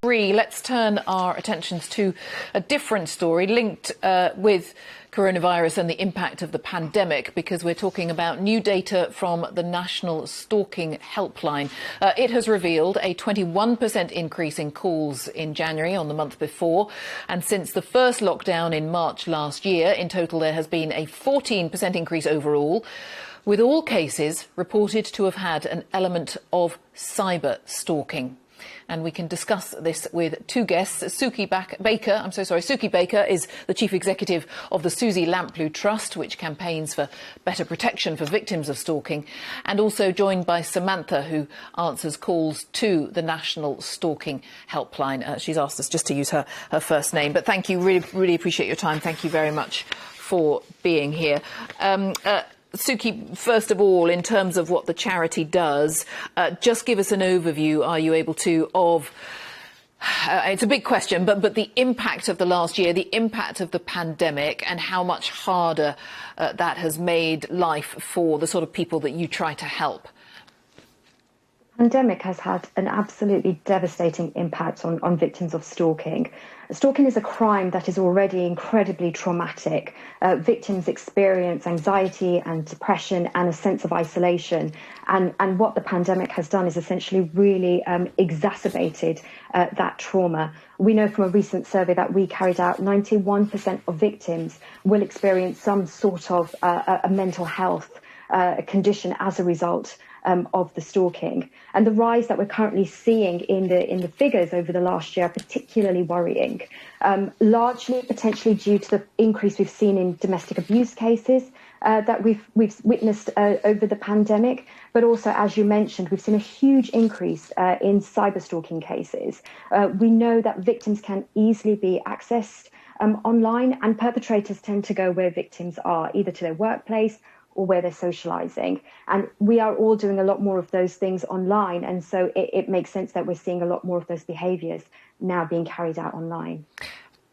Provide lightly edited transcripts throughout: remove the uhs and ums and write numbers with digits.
Let's turn our attentions to a different story linked with coronavirus and the impact of the pandemic, because we're talking about new data from the National Stalking Helpline. It has revealed a 21% increase in calls in January on the month before. And since the first lockdown in March last year, in total there has been a 14% increase overall, with all cases reported to have had an element of cyber stalking. And we can discuss this with two guests. Suzy Baker is the Chief Executive of the Suzy Lamplugh Trust, which campaigns for better protection for victims of stalking, and also joined by Samantha, who answers calls to the National Stalking Helpline. She's asked us just to use her first name. But thank you, really appreciate your time. Thank you very much for being here. Suzy, first of all, in terms of what the charity does, just give us an overview, are you able to, of, it's a big question, but the impact of the last year, the impact of the pandemic, and how much harder that has made life for the sort of people that you try to help. The pandemic has had an absolutely devastating impact on victims of stalking. Stalking is a crime that is already incredibly traumatic. Victims experience anxiety and depression and a sense of isolation. And what the pandemic has done is essentially really exacerbated that trauma. We know from a recent survey that we carried out, 91% of victims will experience some sort of a mental health condition as a result of the stalking. And the rise that we're currently seeing in the figures over the last year are particularly worrying, largely potentially due to the increase we've seen in domestic abuse cases that we've witnessed over the pandemic. But also, as you mentioned, we've seen a huge increase in cyber stalking cases. We know that victims can easily be accessed online, and perpetrators tend to go where victims are, either to their workplace or where they're socialising. And we are all doing a lot more of those things online. And so it makes sense that we're seeing a lot more of those behaviours now being carried out online.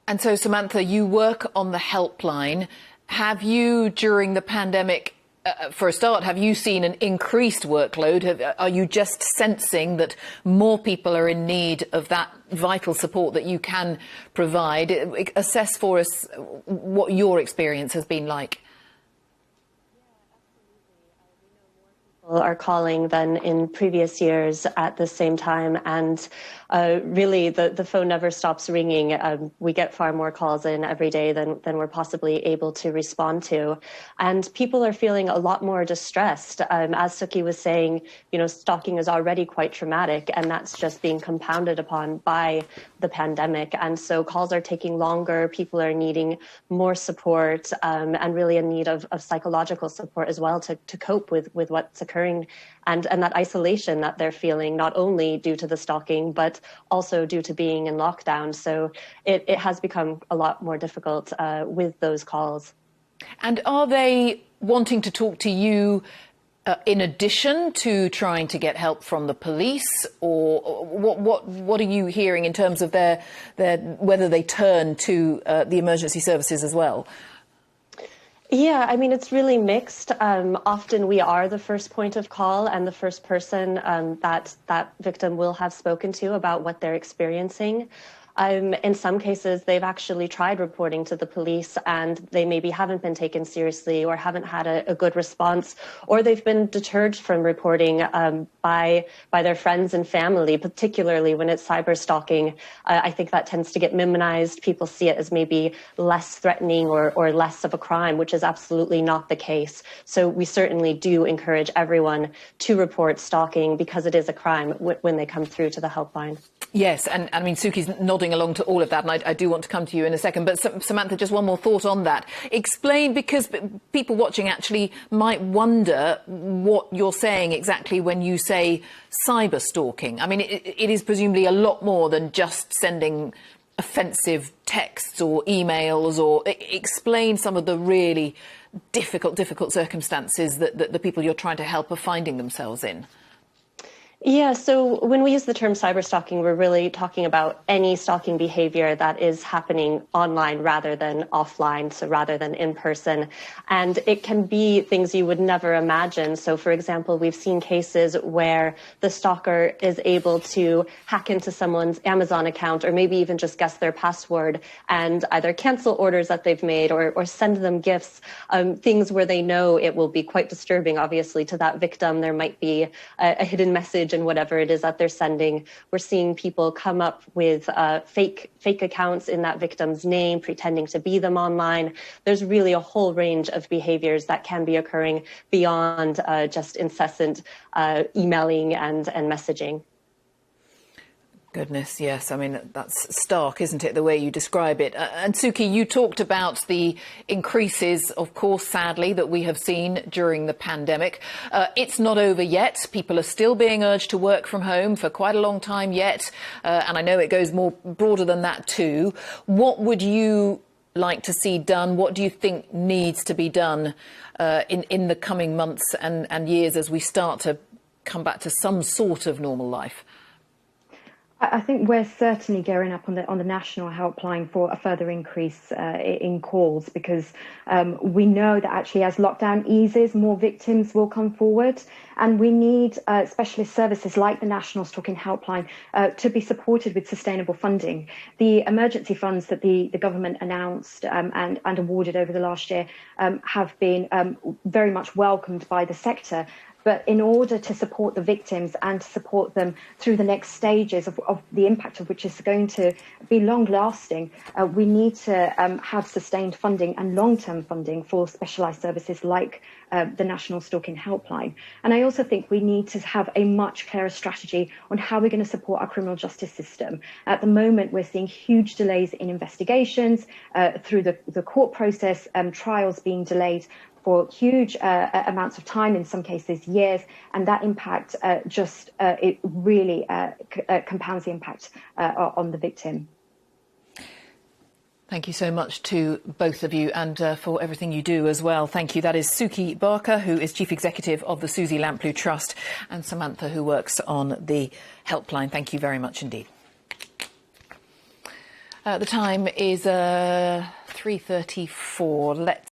And so, Samantha, you work on the helpline. Have you, during the pandemic, for a start, have you seen an increased workload? Are you just sensing that more people are in need of that vital support that you can provide? Assess for us what your experience has been like. Are calling than in previous years at the same time, and really the phone never stops ringing. We get far more calls in every day than we're possibly able to respond to, and people are feeling a lot more distressed. As Suzy was saying, stalking is already quite traumatic, and that's just being compounded upon by the pandemic. And so calls are taking longer, people are needing more support, and really in need of psychological support as well to cope with what's occurring, and that isolation that they're feeling, not only due to the stalking, but also due to being in lockdown. So it has become a lot more difficult with those calls. And are they wanting to talk to you in addition to trying to get help from the police, or what are you hearing in terms of their whether they turn to the emergency services as well? Yeah, I mean, it's really mixed. Often we are the first point of call and the first person that victim will have spoken to about what they're experiencing. In some cases, they've actually tried reporting to the police and they maybe haven't been taken seriously or haven't had a good response, or they've been deterred from reporting by their friends and family, particularly when it's cyber stalking. I think that tends to get minimized. People see it as maybe less threatening or less of a crime, which is absolutely not the case. So we certainly do encourage everyone to report stalking because it is a crime when they come through to the helpline. Yes, and I mean, Suzy's nodding along to all of that, and I do want to come to you in a second. But Samantha, just one more thought on that. Explain, because people watching actually might wonder what you're saying exactly when you say cyber stalking. I mean, it is presumably a lot more than just sending offensive texts or emails, or explain some of the really difficult circumstances that the people you're trying to help are finding themselves in. Yeah, so when we use the term cyberstalking, we're really talking about any stalking behavior that is happening online rather than offline, so rather than in person. And it can be things you would never imagine. So, for example, we've seen cases where the stalker is able to hack into someone's Amazon account or maybe even just guess their password and either cancel orders that they've made or send them gifts, things where they know it will be quite disturbing, obviously, to that victim. There might be a hidden message and whatever it is that they're sending. We're seeing people come up with fake accounts in that victim's name, pretending to be them online. There's really a whole range of behaviors that can be occurring beyond just incessant emailing and messaging. Goodness, yes. I mean, that's stark, isn't it, the way you describe it? And Suki, you talked about the increases, of course, sadly, that we have seen during the pandemic. It's not over yet. People are still being urged to work from home for quite a long time yet. And I know it goes more broader than that too. What would you like to see done? What do you think needs to be done in the coming months and years as we start to come back to some sort of normal life? I think we're certainly gearing up on the national helpline for a further increase in calls because we know that actually as lockdown eases, more victims will come forward, and we need specialist services like the National Stalking Helpline to be supported with sustainable funding. The emergency funds that the government announced and awarded over the last year have been very much welcomed by the sector. But in order to support the victims and to support them through the next stages of the impact of which is going to be long lasting, we need to have sustained funding and long-term funding for specialised services like the National Stalking Helpline. And I also think we need to have a much clearer strategy on how we're going to support our criminal justice system. At the moment, we're seeing huge delays in investigations through the court process, trials being delayed for huge amounts of time, in some cases years, and that impact it really compounds the impact on the victim. Thank you so much to both of you and for everything you do as well. Thank you. That is Suzy Barker, who is Chief Executive of the Suzy Lamplugh Trust, and Samantha, who works on the helpline. Thank you very much indeed. The time is 3:34. Let's